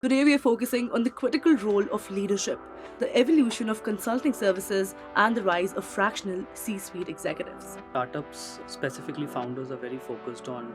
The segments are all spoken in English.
Today, we are focusing on the critical role of leadership, the evolution of consulting services, and the rise of fractional C-suite executives. Startups, specifically founders, are very focused on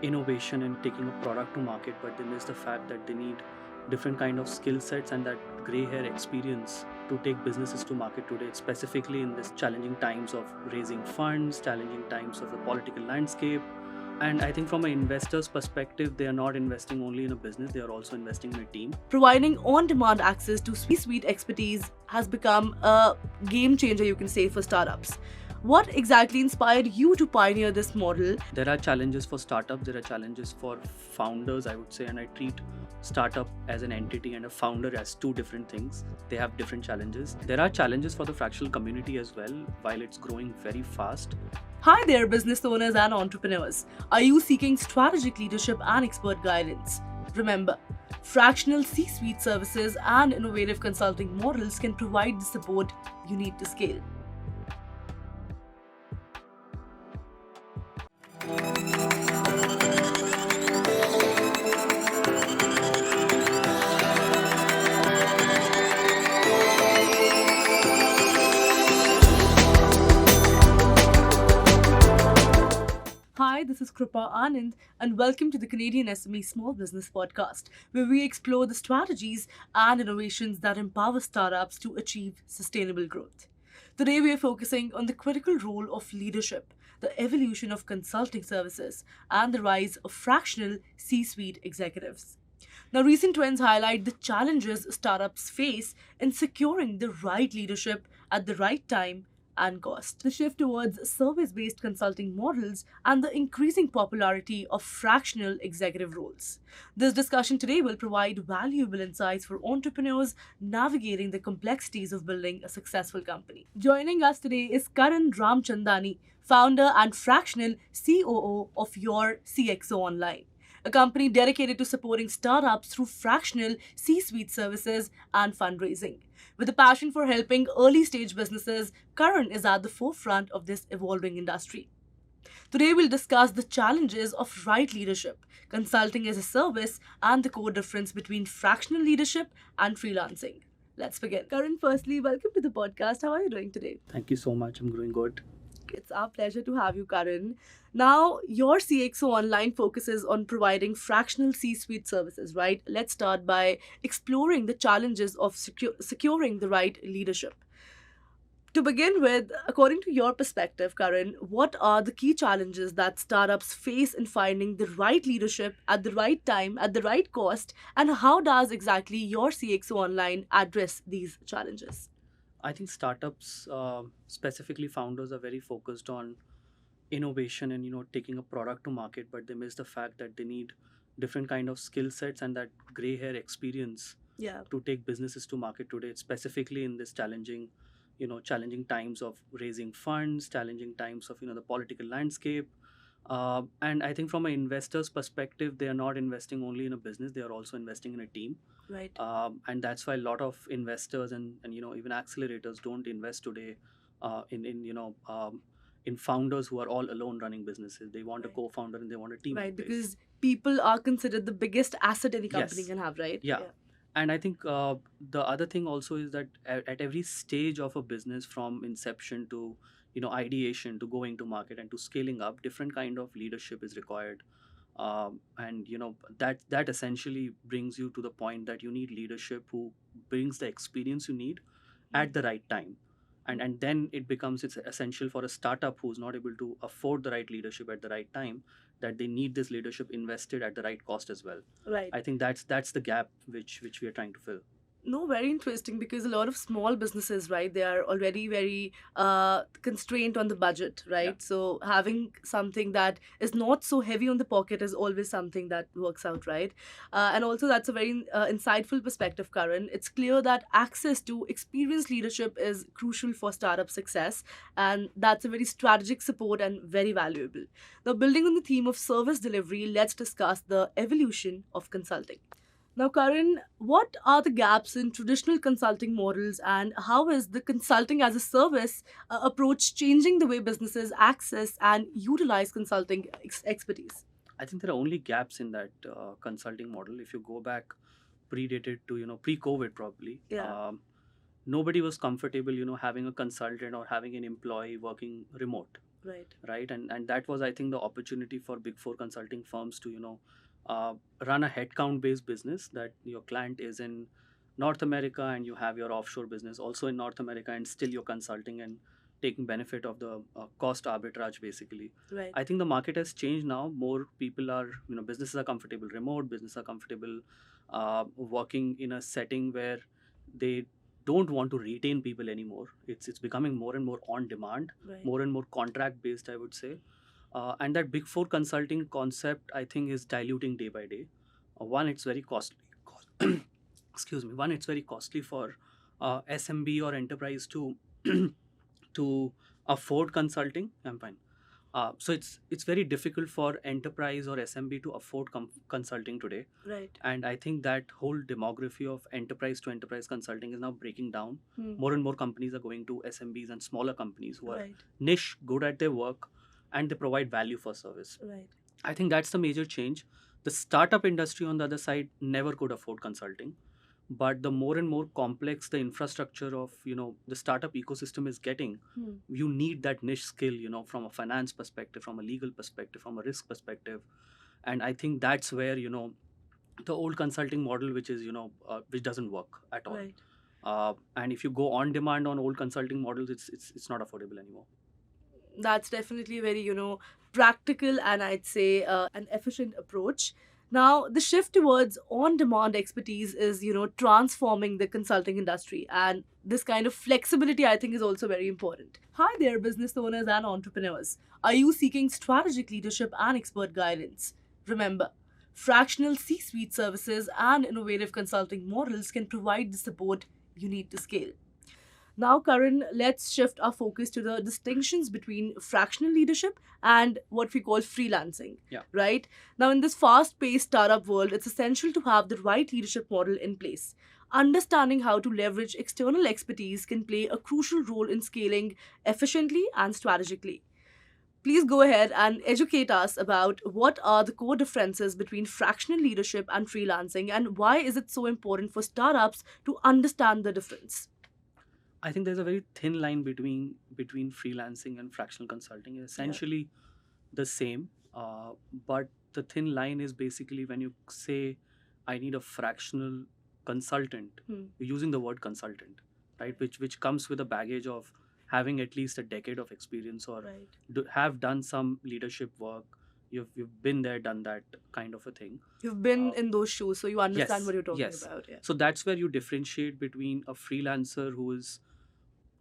innovation and taking a product to market, but they miss the fact that they need different kind of skill sets and that gray hair experience to take businesses to market today, specifically in this challenging times of raising funds, challenging times of the political landscape. And I think from an investor's perspective, they are not investing only in a business, they are also investing in a team. Providing on-demand access to C-suite expertise has become a game changer, you can say, for startups. What exactly inspired you to pioneer this model? There are challenges for startups, there are challenges for founders, I would say, and I treat startup as an entity and a founder as two different things. They have different challenges. There are challenges for the fractional community as well, while it's growing very fast. Hi there, business owners and entrepreneurs. Are you seeking strategic leadership and expert guidance? Remember, fractional C-suite services and innovative consulting models can provide the support you need to scale. Hi, this is Kripa Anand, and welcome to the Canadian SME Small Business Podcast, where we explore the strategies and innovations that empower startups to achieve sustainable growth. Today, we are focusing on the critical role of leadership, the evolution of consulting services, and the rise of fractional C-suite executives. Now, recent trends highlight the challenges startups face in securing the right leadership at the right time and cost. The shift towards service based consulting models and the increasing popularity of fractional executive roles. This discussion today will provide valuable insights for entrepreneurs navigating the complexities of building a successful company. Joining us today is Karan Ramchandani, founder and fractional COO of Your CxO Online, a company dedicated to supporting startups through fractional C-suite services and fundraising. With a passion for helping early stage businesses, Karan is at the forefront of this evolving industry. Today, we'll discuss the challenges of right leadership, consulting as a service, and the core difference between fractional leadership and freelancing. Let's begin. Karan, firstly, welcome to the podcast. How are you doing today? Thank you so much. I'm doing good. It's our pleasure to have you, Karan. Now, your CxO Online focuses on providing fractional C-suite services, right? Let's start by exploring the challenges of securing the right leadership. To begin with, according to your perspective, Karan, what are the key challenges that startups face in finding the right leadership at the right time, at the right cost, and how does exactly your CxO Online address these challenges? I think startups, specifically founders, are very focused on innovation and taking a product to market, but they miss the fact that they need different kind of skill sets and that gray hair experience Yeah. to take businesses to market today, specifically in this challenging times of raising funds, challenging times of the political landscape. And I think from an investor's perspective, they are not investing only in a business; they are also investing in a team. Right. And that's why a lot of investors and even accelerators don't invest today in founders who are all alone running businesses. They want a Right. co-founder and they want a team. Right, in place. because people are considered the biggest asset any company Yes. can have, right? Yeah. And I think the other thing also is that at every stage of a business, from inception to ideation to going to market and to scaling up, different kind of leadership is required. And that essentially brings you to the point that you need leadership who brings the experience you need at the right time. And then it's essential for a startup who's not able to afford the right leadership at the right time, that they need this leadership invested at the right cost as well. Right. I think that's the gap which we are trying to fill. No, very interesting, because a lot of small businesses, right, they are already very constrained on the budget, right? Yeah. So having something that is not so heavy on the pocket is always something that works out, right? And also, that's a very insightful perspective, Karan. It's clear that access to experienced leadership is crucial for startup success, and that's a very strategic support and very valuable. Now, building on the theme of service delivery, let's discuss the evolution of consulting. Now, Karan, what are the gaps in traditional consulting models, and how is the consulting as a service approach changing the way businesses access and utilize consulting expertise? I think there are only gaps in that consulting model. If you go back predated to, pre-COVID probably. Yeah. Nobody was comfortable, having a consultant or having an employee working remote, Right. right? And that was, I think, the opportunity for big four consulting firms to, run a headcount based business, that your client is in North America and you have your offshore business also in North America, and still you're consulting and taking benefit of the cost arbitrage basically. Right. I think the market has changed now. More people are, businesses are comfortable remote, businesses are comfortable working in a setting where they don't want to retain people anymore. It's becoming more and more on demand, Right. more and more contract based, I would say. And that big four consulting concept, I think, is diluting day by day. One, it's very costly. Excuse me. One, it's very costly for SMB or enterprise to to afford consulting. I'm fine. So it's very difficult for enterprise or SMB to afford consulting today. Right. And I think that whole demography of enterprise to enterprise consulting is now breaking down. More and more companies are going to SMBs and smaller companies who are Right. niche, good at their work, and they provide value for service. Right. I think that's the major change. The startup industry on the other side never could afford consulting, but the more and more complex the infrastructure of the startup ecosystem is getting, you need that niche skill, from a finance perspective, from a legal perspective, from a risk perspective. And I think that's where the old consulting model, which is which doesn't work at all. Right. And if you go on demand on old consulting models, it's not affordable anymore. That's definitely a very, practical and I'd say an efficient approach. Now, the shift towards on-demand expertise is, transforming the consulting industry. And this kind of flexibility, I think, is also very important. Hi there, business owners and entrepreneurs. Are you seeking strategic leadership and expert guidance? Remember, fractional C-suite services and innovative consulting models can provide the support you need to scale. Now, Karan, let's shift our focus to the distinctions between fractional leadership and what we call freelancing. Yeah. Right? Now, in this fast paced startup world, it's essential to have the right leadership model in place. Understanding how to leverage external expertise can play a crucial role in scaling efficiently and strategically. Please go ahead and educate us about what are the core differences between fractional leadership and freelancing, and why is it so important for startups to understand the difference? I think there's a very thin line between freelancing and fractional consulting. It's essentially the same, but the thin line is basically when you say, I need a fractional consultant, you're using the word consultant, right? Which comes with a baggage of having at least a decade of experience, or Right. have done some leadership work. You've been there, done that kind of a thing. You've been in those shoes, so you understand Yes, what you're talking yes. about. Yeah. So that's where you differentiate between a freelancer who is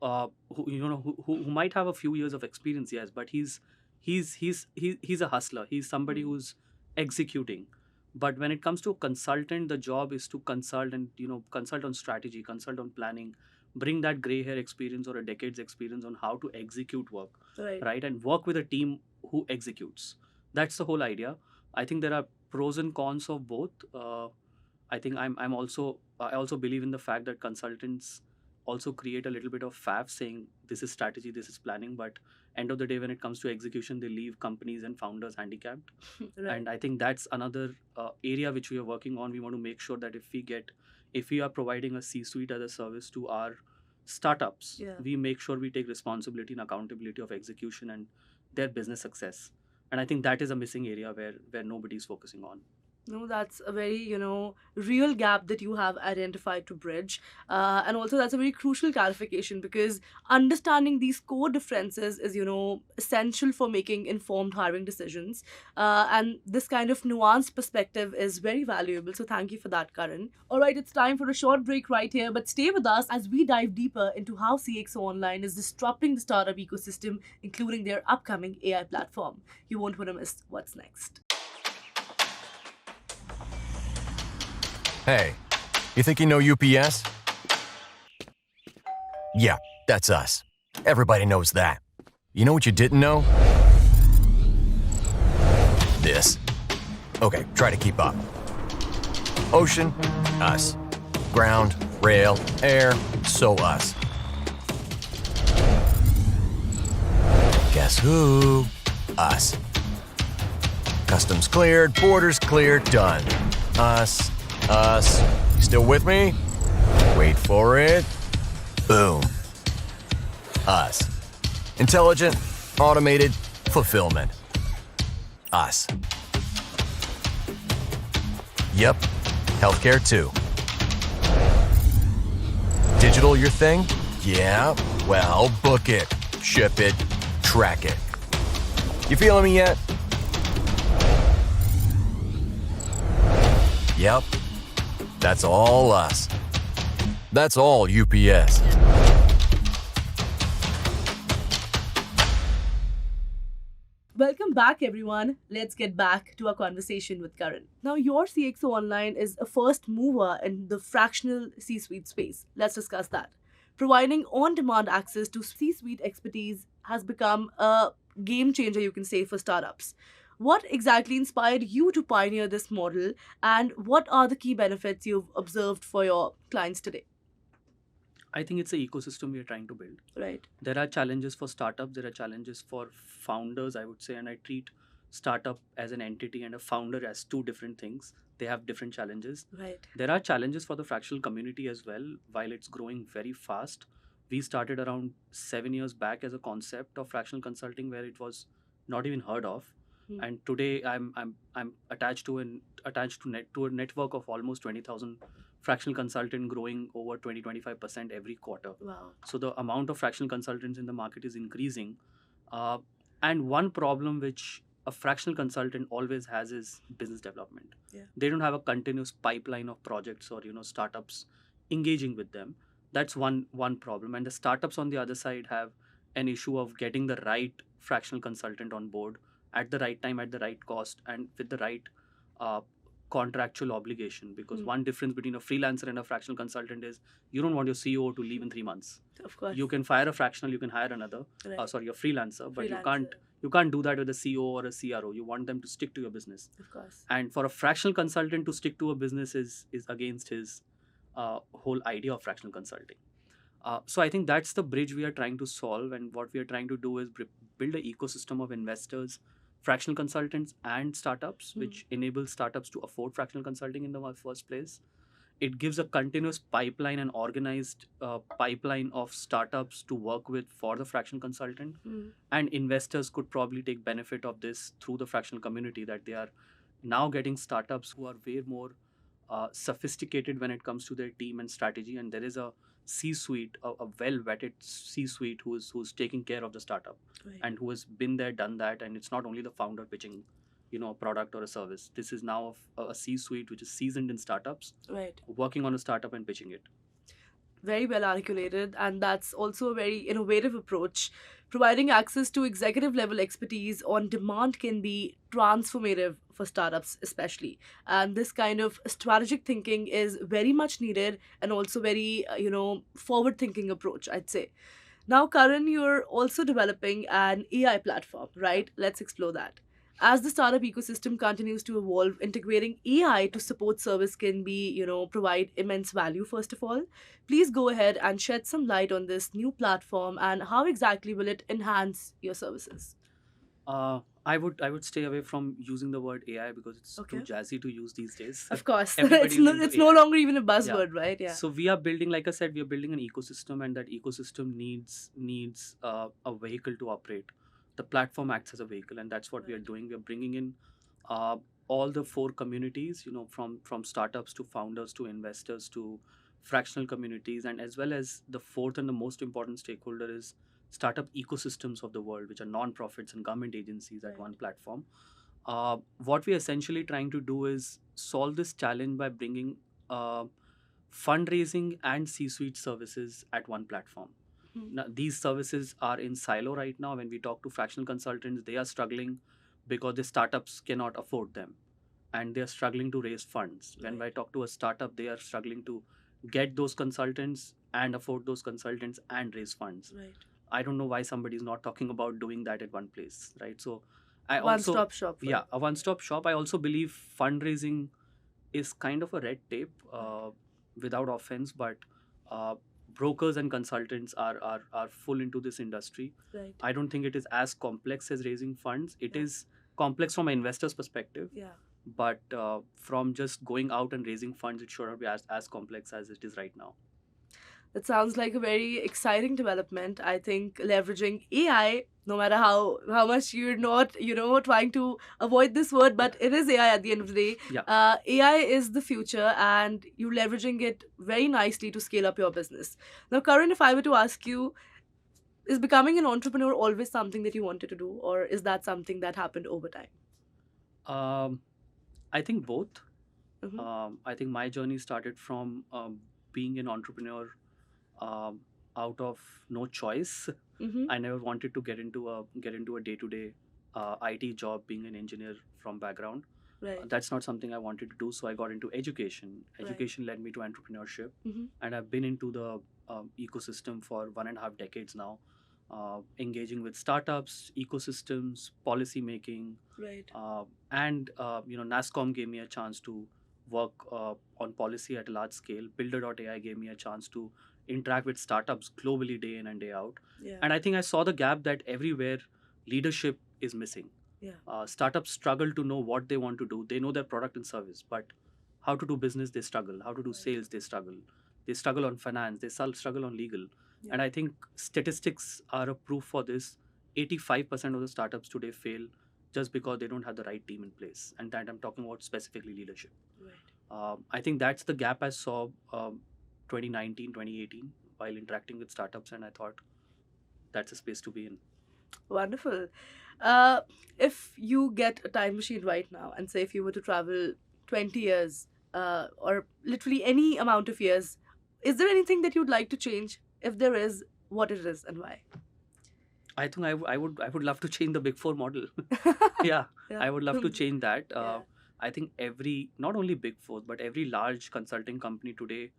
who might have a few years of experience, yes, but he's a hustler. He's somebody who's executing. But when it comes to a consultant, the job is to consult and consult on strategy, consult on planning, bring that gray hair experience or a decade's experience on how to execute work, right? And work with a team who executes. That's the whole idea. I think there are pros and cons of both. I think I also believe in the fact that consultants also create a little bit of faff, saying this is strategy, this is planning, but end of the day when it comes to execution, they leave companies and founders handicapped. Right. And I think that's another area which we are working on. We want to make sure that if we are providing a C-suite as a service to our startups, we make sure we take responsibility and accountability of execution and their business success. And I think that is a missing area where nobody's focusing on. No, that's a very, real gap that you have identified to bridge. And also, that's a very crucial clarification, because understanding these core differences is, essential for making informed hiring decisions. And this kind of nuanced perspective is very valuable. So, thank you for that, Karan. All right, it's time for a short break right here, but stay with us as we dive deeper into how CxO Online is disrupting the startup ecosystem, including their upcoming AI platform. You won't want to miss what's next. Hey, you think you know UPS? Yeah, that's us. Everybody knows that. You know what you didn't know? This. Okay, try to keep up. Ocean, us. Ground, rail, air, so us. Guess who? Us. Customs cleared, borders cleared, done. Us, Still with me? Wait for it. Boom. Us. Intelligent, automated, fulfillment. Us. Yep. Healthcare too. Digital your thing? Yeah. Well, book it, ship it, track it. You feeling me yet? Yep. That's all us. That's all UPS. Welcome back, everyone. Let's get back to our conversation with Karan. Now, your CxO Online is a first mover in the fractional C suite space. Let's discuss that. Providing on demand access to C suite expertise has become a game changer, you can say, for startups. What exactly inspired you to pioneer this model, and what are the key benefits you've observed for your clients today? I think it's an ecosystem we are trying to build. Right, There are challenges for startups, there are challenges for founders, I would say, and I treat startup as an entity and a founder as two different things. They have different challenges. right, There are challenges for the fractional community as well. While it's growing very fast, we started around 7 years back as a concept of fractional consulting where it was not even heard of. Hmm. And today I'm attached to a network of almost 20,000 fractional consultant growing over 20-25% every quarter. wow, So the amount of fractional consultants in the market is increasing. Uh, and one problem which a fractional consultant always has is business development. Yeah. They don't have a continuous pipeline of projects or startups engaging with them. That's one problem. And the startups on the other side have an issue of getting the right fractional consultant on board at the right time, at the right cost, and with the right uh, contractual obligation. Because one difference between a freelancer and a fractional consultant is you don't want your CEO to leave in 3 months. of course. You can fire a fractional, you can hire another, Right. a freelancer, but Freelancer. you can't do that with a CEO or a CRO. You want them to stick to your business. Of course. And for a fractional consultant to stick to a business is against his whole idea of fractional consulting. So I think that's the bridge we are trying to solve, and what we are trying to do is build an ecosystem of investors, fractional consultants, and startups, which enables startups to afford fractional consulting in the first place. It gives a continuous pipeline and organized pipeline of startups to work with for the fractional consultant, and investors could probably take benefit of this through the fractional community, that they are now getting startups who are way more sophisticated when it comes to their team and strategy, and there is a C-suite, a well-vetted C-suite who's taking care of the startup, Right. and who has been there, done that, and it's not only the founder pitching, a product or a service. This is now a C-suite which is seasoned in startups, Right. working on a startup and pitching it. Very well articulated, and that's also a very innovative approach. Providing access to executive level expertise on demand can be transformative for startups, especially. And this kind of strategic thinking is very much needed, and also very, forward thinking approach, I'd say. Now, Karan, you're also developing an AI platform, right? Let's explore that. As the startup ecosystem continues to evolve, integrating AI to support service can be, provide immense value, first of all. Please go ahead and shed some light on this new platform and how exactly will it enhance your services? I would stay away from using the word AI because it's Okay. too jazzy to use these days. Of course, Everybody's into it's no AI. longer even a buzzword, right? Yeah. So we are building, like I said, we are building an ecosystem, and that ecosystem needs a vehicle to operate. The platform acts as a vehicle, and that's what we are Right. doing. We are bringing in uh, all the four communities, from startups to founders to investors to fractional communities, and as well as the fourth and the most important stakeholder is startup ecosystems of the world, which are non-profits and government agencies at Right. one platform. What we're essentially trying to do is solve this challenge by bringing uh, fundraising and C-suite services at one platform. Mhm. Now, these services are in silo right now. When we talk to fractional consultants, they are struggling because the startups cannot afford them, and they are struggling to raise funds. When I Right. talk to a startup, they are struggling to get those consultants and afford those consultants and raise funds. Right. I don't know why somebody is not talking about doing that at one place, right? So I One also, stop shop. For yeah, it. a one-stop shop. I also believe fundraising is kind of a red tape, without offense, but uh, brokers and consultants are full into this industry. Right. I don't think it is as complex as raising funds. It Yeah. is complex from an investor's perspective, Yeah. but from just going out and raising funds, it should not be as complex as it is right now. That sounds like a very exciting development. I think leveraging AI, no matter how much you're not, trying to avoid this word, but it is AI at the end of the day. Yeah. AI is the future, and you're leveraging it very nicely to scale up your business. Now, Karan, if I were to ask you, is becoming an entrepreneur always something that you wanted to do, or is that something that happened over time? Um, I think both. Mm-hmm. I think my journey started from being an entrepreneur um, out of no choice. Mm-hmm. I never wanted to get into a day-to-day IT job, being an engineer from background. Right. That's not something I wanted to do, so I got into education. Right. Education led me to entrepreneurship, Mm-hmm. and I've been into the ecosystem for 1.5 decades now, engaging with startups, ecosystems, policy making, Right. and NASCOM gave me a chance to work on policy at a large scale. Builder.ai gave me a chance to interact with startups globally day in and day out. Yeah. And I think I saw the gap that everywhere leadership is missing. Yeah. Startups struggle to know what they want to do. They know their product and service, but how to do business, they struggle. How to do Right. sales, they struggle. They struggle on finance, they struggle on legal. Yeah. And I think statistics are a proof for this. 85% of the startups today fail just because they don't have the right team in place. And that I'm talking about specifically leadership. Right. I think that's the gap I saw 2019, 2018 while interacting with startups. And I thought that's a space to be in. Wonderful. If you get a time machine right now, and say if you were to travel 20 years, or literally any amount of years, is there anything that you'd like to change? If there is, what it is and why? I think I would love to change the Big Four model. Yeah, I would love to change that. Yeah. I think not only Big Four, but every large consulting company today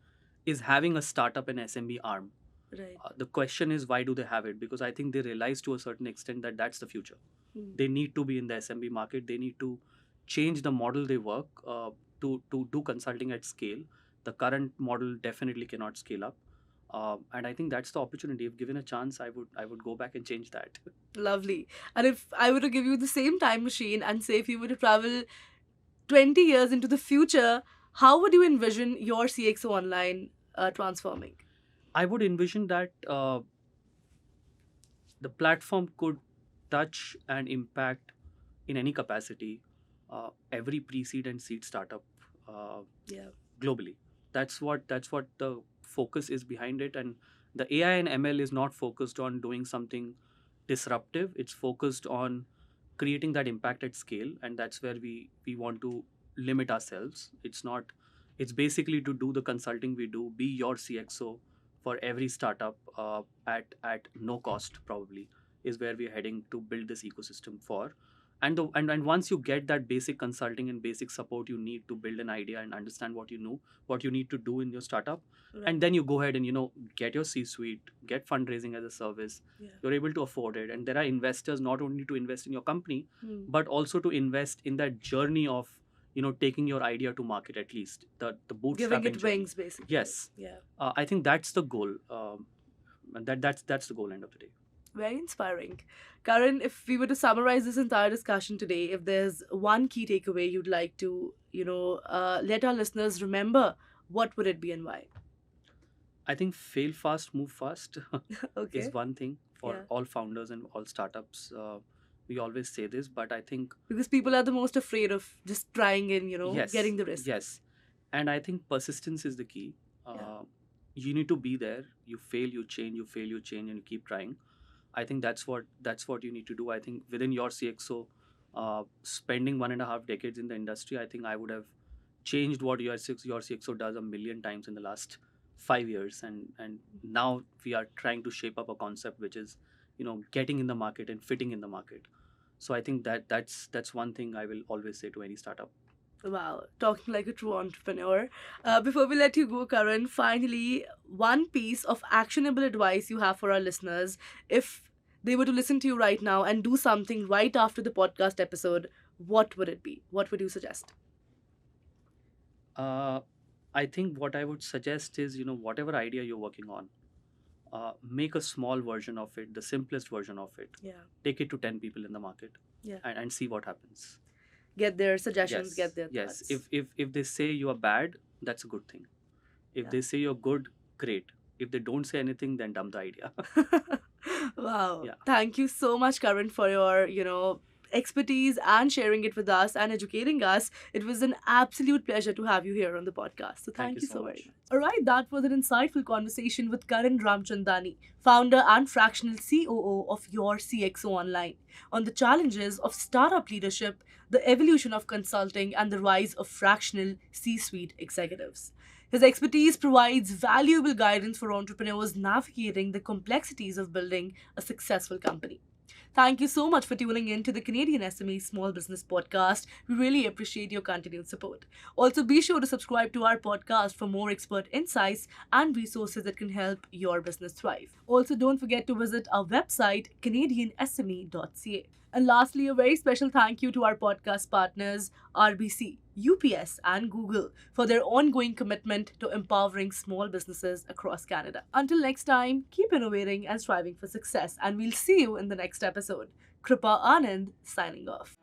is having a startup and SMB arm. Right. The question is, why do they have it? Because I think they realize to a certain extent that that's the future. They need to be in the SMB market. They need to change the model they work to do consulting at scale. The current model definitely cannot scale up. And I think that's the opportunity. If given a chance, I would go back and change that. Lovely. And if I were to give you the same time machine and say if you were to travel 20 years into the future, how would you envision your CxO online transforming? I would envision that the platform could touch and impact in any capacity every pre-seed and seed startup Yeah. globally. That's what the focus is behind it. And the AI and ML is not focused on doing something disruptive. It's focused on creating that impact at scale, and that's where we want to limit ourselves. It's basically to do the consulting we do, be your CxO for every startup at no cost, probably, is where we're heading to build this ecosystem for. And once you get that basic consulting and basic support you need to build an idea and understand what you need to do in your startup, Right. and then you go ahead and get your C-suite, get fundraising as a service. Yeah. You're able to afford it, and there are investors not only to invest in your company, Hmm. but also to invest in that journey of taking your idea to market, at least the bootstrapping Giving it journey. wings, basically. Yes. Yeah. I think that's the goal, and that's the goal end of the day. Very inspiring. Karan, if we were to summarize this entire discussion today, if there's one key takeaway you'd like to, let our listeners remember, what would it be and why? I think fail fast, move fast Okay. is one thing for Yeah. all founders and all startups. We always say this, but I think Because people are the most afraid of just trying and, yes, getting the risk. yes, and I think persistence is the key. Yeah. You need to be there. You fail, you change. You fail, you change, and you keep trying. I think that's what you need to do. I think within your CxO, spending 1.5 decades in the industry, I think I would have changed what your CxO does a million times in the last 5 years, and now we are trying to shape up a concept which is getting in the market and fitting in the market. So I think that's one thing I will always say to any startup. Wow, talking like a true entrepreneur. Before we let you go, Karan, finally, one piece of actionable advice you have for our listeners. If they were to listen to you right now and do something right after the podcast episode, what would it be? What would you suggest? Uh, I think what I would suggest is, whatever idea you're working on, make a small version of it, the simplest version of it. Yeah. Take it to 10 people in the market, Yeah. and see what happens. get their suggestions, Yes, get their yes. thoughts. If they say you are bad, that's a good thing. If Yeah. they say you're good, great. If they don't say anything, then dump the idea. Wow. Yeah. Thank you so much, Karan, for your, expertise and sharing it with us and educating us. It was an absolute pleasure to have you here on the podcast. So Thank thank you you so so very much. much. All right, that was an insightful conversation with Karan Ramchandani, founder and fractional COO of Your CxO Online, on the challenges of startup leadership, the evolution of consulting, and the rise of fractional C-suite executives. His expertise provides valuable guidance for entrepreneurs navigating the complexities of building a successful company. Thank you so much for tuning in to the Canadian SME Small Business Podcast. We really appreciate your continued support. Also, be sure to subscribe to our podcast for more expert insights and resources that can help your business thrive. Also, don't forget to visit our website, CanadianSME.ca. And lastly, a very special thank you to our podcast partners, RBC, UPS, and Google, for their ongoing commitment to empowering small businesses across Canada. Until next time, keep innovating and striving for success, and we'll see you in the next episode. Kripa Anand signing off.